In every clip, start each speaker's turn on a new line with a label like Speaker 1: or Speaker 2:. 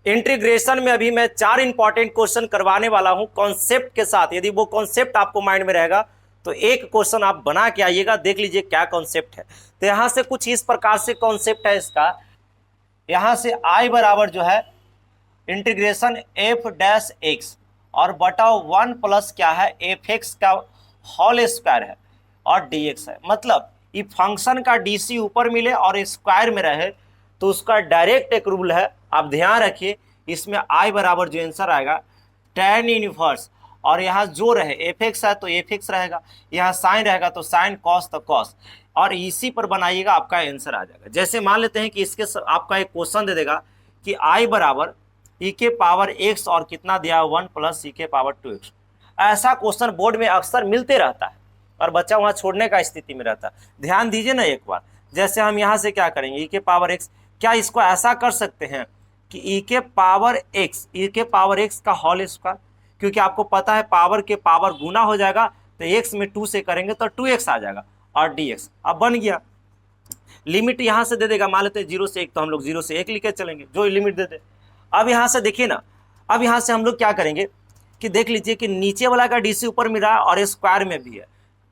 Speaker 1: Integration में अभी मैं 4 इंपॉर्टेंट क्वेश्चन करवाने वाला हूं कॉन्सेप्ट के साथ। यदि वो कॉन्सेप्ट आपको माइंड में रहेगा तो एक क्वेश्चन आप बना के आइएगा, देख लीजिए क्या कॉन्सेप्ट है। तो यहां से कुछ इस प्रकार से कॉन्सेप्ट है इसका। यहां से आई बराबर जो है इंटीग्रेशन एफ डैश एक्स और बटा 1 प्लस क्या है एफ एक्स का होल स्क्वायर है और डी एक्स है। मतलब ये फंक्शन का डी सी ऊपर मिले और स्क्वायर में रहे तो उसका डायरेक्ट एक रूल है, आप ध्यान रखिए। इसमें आई बराबर जो आंसर आएगा tan इनवर्स, और यहाँ जो रहे एफ एक्स है तो एफ एक्स रहेगा, यहाँ साइन रहेगा तो साइन, कॉस तो कॉस, और इसी पर बनाइएगा आपका आंसर आ जाएगा। जैसे मान लेते हैं कि इसके आपका एक क्वेश्चन दे देगा कि आई बराबर ई के पावर एक्स और कितना दिया 1 प्लस ई के पावर 2x। ऐसा क्वेश्चन बोर्ड में अक्सर मिलते रहता है और बच्चा वहाँ छोड़ने का स्थिति में रहता है। ध्यान दीजिए ना एक बार, जैसे हम यहाँ से क्या करेंगे ई के पावर एक्स, क्या इसको ऐसा कर सकते हैं कि ई के पावर एक्स का होल स्क्वायर, क्योंकि आपको पता है पावर के पावर गुना हो जाएगा तो एक्स में 2 से करेंगे तो 2x आ जाएगा और dx अब बन गया। लिमिट यहाँ से दे देगा, मान लेते हैं 0 से 1 तो हम लोग 0 से 1 लिखे चलेंगे जो लिमिट दे दे। अब यहाँ से देखिए ना, अब यहाँ से हम लोग क्या करेंगे कि देख लीजिए कि नीचे वाला का डी सी ऊपर मिला और स्क्वायर में भी है,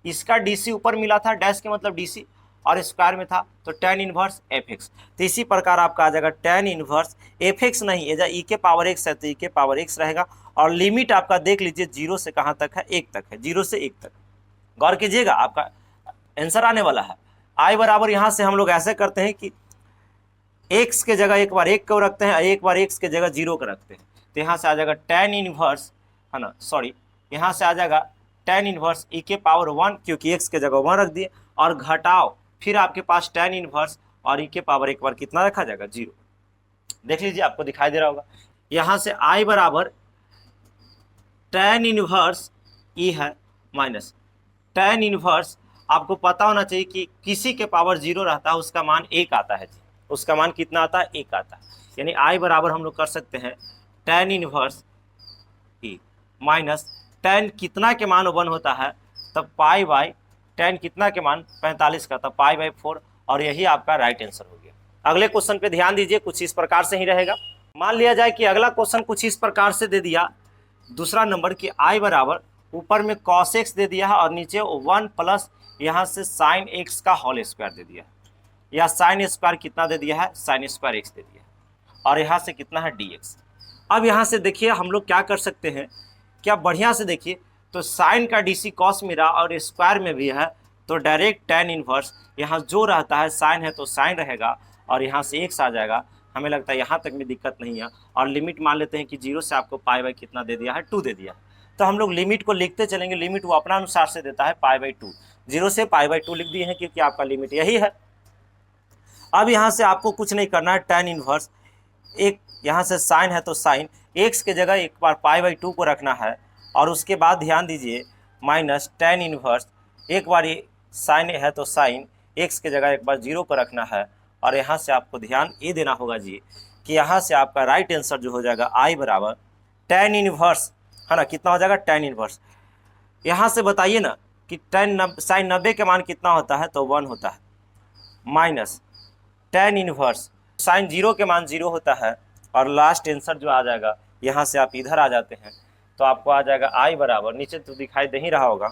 Speaker 1: इसका डी सी ऊपर मिला था, डैश के मतलब डी सी, और स्क्वायर में था तो tan इनवर्स एफ एक्स। तो इसी प्रकार आपका आ जाएगा tan इनवर्स एफ एक्स, नहीं ये ई के पावर एक्स है तो ई के पावर एक्स रहेगा। और लिमिट आपका देख लीजिए 0 से कहाँ तक है, 1 तक है, 0 से 1 तक। गौर कीजिएगा आपका आंसर आने वाला है। आई बराबर यहाँ से हम लोग ऐसे करते हैं कि एक्स के जगह एक बार 1 को रखते हैं, एक बार एक्स के जगह 0 को रखते हैं। तो यहाँ से आ जाएगा tan इनवर्स, है ना, सॉरी, यहाँ से आ जाएगा tan इनवर्स ई के पावर 1, क्योंकि एक्स के जगह 1 रख दिए, और घटाओ फिर आपके पास tan इनवर्स और ई के पावर एक बार कितना रखा जाएगा 0। देख लीजिए आपको दिखाई दे रहा होगा। यहाँ से आई बराबर tan इनवर्स ई है माइनस tan इनवर्स, आपको पता होना चाहिए कि किसी के पावर 0 रहता है उसका मान 1 आता है जी, उसका मान कितना आता है, 1 आता है। यानी आई बराबर हम लोग कर सकते हैं tan inverse E minus tan कितना के मान 1 होता है तब पाई बाई tan कितना के मान 45 का तब पाई बाई 4, और यही आपका राइट आंसर हो गया। अगले क्वेश्चन पे ध्यान दीजिए, कुछ इस प्रकार से ही रहेगा। मान लिया जाए कि अगला क्वेश्चन कुछ इस प्रकार से दे दिया, दूसरा नंबर की आई बराबर ऊपर में cos x दे दिया है और नीचे 1 प्लस यहाँ से साइन x का होल स्क्वायर दे दिया है, या साइन स्क्वायर कितना दे दिया है, साइन स्क्वायर x दे दिया है, और यहाँ से कितना है dx। अब यहाँ से देखिए हम लोग क्या कर सकते हैं, क्या बढ़िया से देखिए, तो साइन का डी सी कॉस मिला और स्क्वायर में भी है तो डायरेक्ट tan इनवर्स, यहाँ जो रहता है साइन है तो साइन रहेगा और यहाँ से x आ जाएगा। हमें लगता है यहाँ तक में दिक्कत नहीं है, और लिमिट मान लेते हैं कि 0 से आपको पाई बाई कितना दे दिया है, 2 दे दिया है। तो हम लोग लिमिट को लिखते चलेंगे, लिमिट वो अपना अनुसार से देता है पाई बाई 2, 0 से पाई बाई 2 लिख दिए हैं क्योंकि आपका लिमिट यही है। अब यहाँ से आपको कुछ नहीं करना है, tan इनवर्स एक यहाँ से साइन है तो साइन, x के जगह एक बार पाई बाई 2 को रखना है, और उसके बाद ध्यान दीजिए माइनस tan इनवर्स एक बार ये साइन है तो साइन, x के जगह एक बार 0 को रखना है, और यहाँ से आपको ध्यान ये देना होगा जी कि यहाँ से आपका राइट आंसर जो हो जाएगा आई बराबर tan इनवर्स, है ना, कितना हो जाएगा tan इनवर्स। यहाँ से बताइए ना कि साइन 90 के मान कितना होता है तो 1 होता है, माइनस tan इनवर्स साइन 0 के मान 0 होता है, और लास्ट आंसर जो आ जाएगा यहाँ से आप इधर आ जाते हैं तो आपको आ जाएगा आई बराबर, नीचे तो दिखाई दे ही रहा होगा,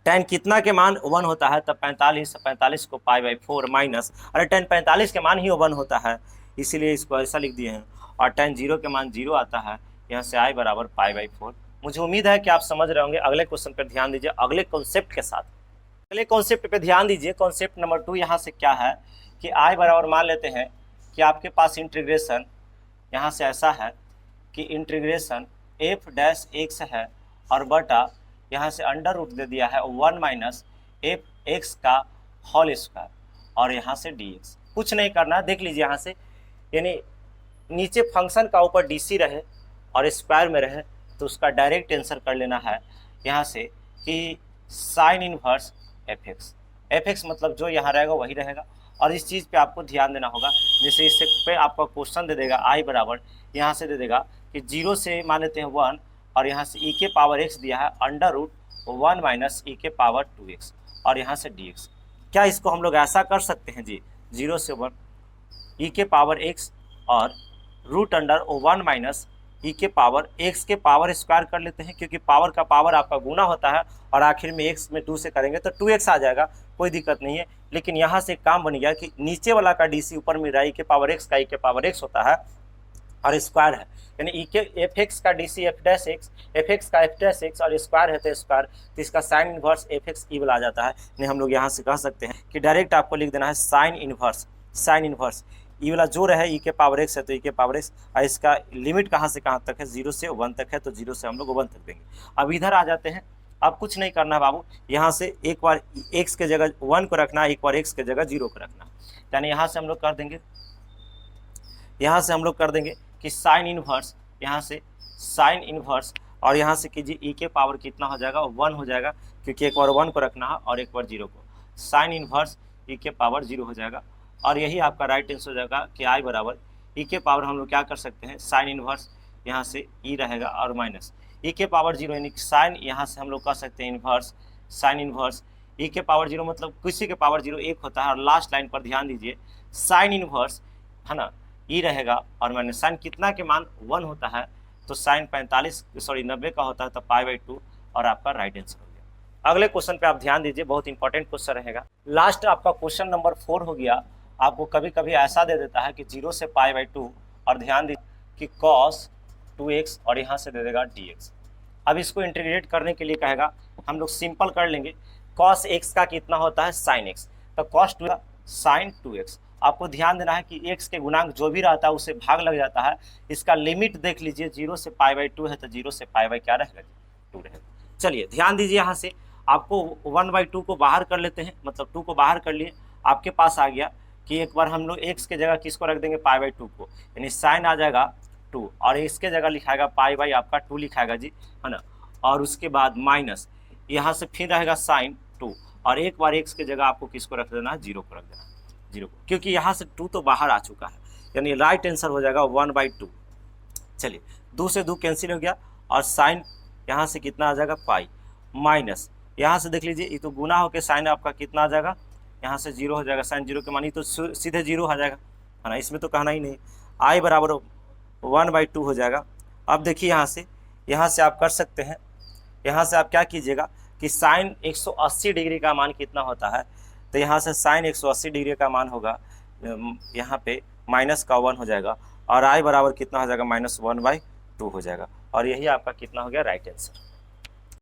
Speaker 1: tan कितना के मान 1 होता है तब 45 को पाई बाई 4 माइनस, अरे tan 45 के मान ही 1 होता है इसीलिए इसको ऐसा लिख दिए हैं, और tan 0 के मान 0 आता है, यहाँ से आई बराबर पाई बाई 4। मुझे उम्मीद है कि आप समझ रहे होंगे। अगले क्वेश्चन पर ध्यान दीजिए, अगले कॉन्सेप्ट के साथ। अगले कॉन्सेप्ट पे ध्यान दीजिए, कॉन्सेप्ट नंबर 2 यहाँ से क्या है कि आई बराबर मान लेते हैं कि आपके पास इंटीग्रेशन यहाँ से ऐसा है कि इंटीग्रेशन एफ डैश एक्स है और बटा यहाँ से अंडर रूट दे दिया है 1 माइनस एफ एक्स का होल स्क्वायर, और यहाँ से डी एक्स। कुछ नहीं करना है, देख लीजिए यहाँ से, यानी नीचे फंक्शन का ऊपर डी सी रहे और स्क्वायर में रहे तो उसका डायरेक्ट आंसर कर लेना है यहाँ से कि साइन इनवर्स एफ एक्स मतलब जो यहाँ रहेगा वही रहेगा। और इस चीज़ पे आपको ध्यान देना होगा, जैसे इससे पे आपका क्वेश्चन दे देगा आई बराबर यहाँ से दे देगा कि 0 से मान लेते हैं 1, और यहाँ से ई के पावर एक्स दिया है अंडर रूट 1 माइनस ई के पावर 2x, और यहाँ से dx। क्या इसको हम लोग ऐसा कर सकते हैं जी, 0 से 1 ई के पावर x और रूट अंडर 1 माइनस ई के पावर एक्स के पावर स्क्वायर कर लेते हैं, क्योंकि पावर का पावर आपका गुना होता है और आखिर में एक्स में 2 से करेंगे तो 2x आ जाएगा, कोई दिक्कत नहीं है। लेकिन यहाँ से एक काम बन गया कि नीचे वाला का डी सी ऊपर में रहा, ई के पावर एक्स का ई के पावर एक्स होता है और स्क्वायर है, यानी ई के एफ एक्स का d c f dash x, f x का एफ डैश एक्स और स्क्वायर है तो स्क्वायर, तो इसका sine inverse f x e वाला आ जाता है। नहीं हम लोग यहाँ से कह सकते हैं कि डायरेक्ट आपको लिख देना है साइन इनवर्स ई वाला जो रहे ई के पावर एक्स है तो ई के पावर एक्स, और इसका लिमिट कहाँ से कहाँ तक है, 0 से 1 तक है, तो 0 से हम लोग 1 तक देंगे। अब इधर आ जाते हैं, अब कुछ नहीं करना है बाबू, यहाँ से एक बार एक्स के जगह 1 को रखना है, एक बार एक्स के जगह 0 को रखना है, यानी यहाँ से हम लोग कर देंगे, कि साइन इनवर्स, यहाँ से साइन इनवर्स और यहाँ से कीजिए ई के पावर कितना हो जाएगा, 1 हो जाएगा, क्योंकि एक बार 1 को रखना है और एक बार 0 को, साइन इनवर्स ई के पावर 0 हो जाएगा। और यही आपका राइट आंसर हो जाएगा कि आई बराबर ई के पावर हम लोग क्या कर सकते हैं, साइन इनवर्स यहाँ से ई रहेगा और माइनस ई के पावर 0, यानी साइन यहाँ से हम लोग कर सकते हैं इनवर्स, साइन इनवर्स ई के पावर 0 मतलब किसी के पावर 0 1 होता है, और लास्ट लाइन पर ध्यान दीजिए साइन इनवर्स है ना, ई रहेगा और माइनस साइन कितना के मान 1 होता है, तो साइन 90 का होता है, तो π/2 और आपका राइट आंसर हो गया। अगले क्वेश्चन पे आप ध्यान दीजिए, बहुत इंपॉर्टेंट क्वेश्चन रहेगा। लास्ट आपका क्वेश्चन नंबर 4 हो गया। आपको कभी कभी ऐसा दे देता है कि 0 से π/2 और ध्यान दीजिए कि cos 2x और यहाँ से दे देगा dx। अब इसको इंटीग्रेट करने के लिए कहेगा, हम लोग सिंपल कर लेंगे, cos x का कितना होता है sin x, तो cos 2 sin 2x। आपको ध्यान देना है कि x के गुणांक जो भी रहता है उसे भाग लग जाता है। इसका लिमिट देख लीजिए, 0 से π/2 है तो 0 से π क्या रहेगा, 2 रहेगा। चलिए ध्यान दीजिए, यहाँ से आपको 1/2 को बाहर कर लेते हैं, मतलब 2 को बाहर कर लिए, आपके पास आ गया कि एक बार हम लोग x के जगह किसको रख देंगे, π/2 को, यानी साइन आ जाएगा 2 और इसके जगह लिखाएगा π आपका 2 लिखाएगा जी, है ना, और उसके बाद माइनस यहाँ से फिर रहेगा साइन 2 और एक बार x के जगह आपको किसको रख देना है, 0 को रख देना है, 0 को, क्योंकि यहाँ से 2 तो बाहर आ चुका है, यानी राइट आंसर हो जाएगा 1/2। चलिए 2 से 2 कैंसिल हो गया और साइन यहाँ से कितना आ जाएगा, पाई, माइनस यहाँ से देख लीजिए ये तो गुना होकर साइन आपका कितना आ जाएगा, यहाँ से 0 हो जाएगा, साइन 0 के मानी तो सीधे 0 आ जाएगा, है ना, इसमें तो कहना ही नहीं, आई बराबर 1/2 हो जाएगा। अब देखिए यहाँ से आप कर सकते हैं, यहाँ से आप क्या कीजिएगा कि साइन 180 डिग्री का मान कितना होता है, तो यहाँ से साइन 180 डिग्री का मान होगा, यहाँ पे माइनस का 1 हो जाएगा और आई बराबर कितना हो जाएगा, -1/2 हो जाएगा, और यही आपका कितना हो गया, राइट आंसर।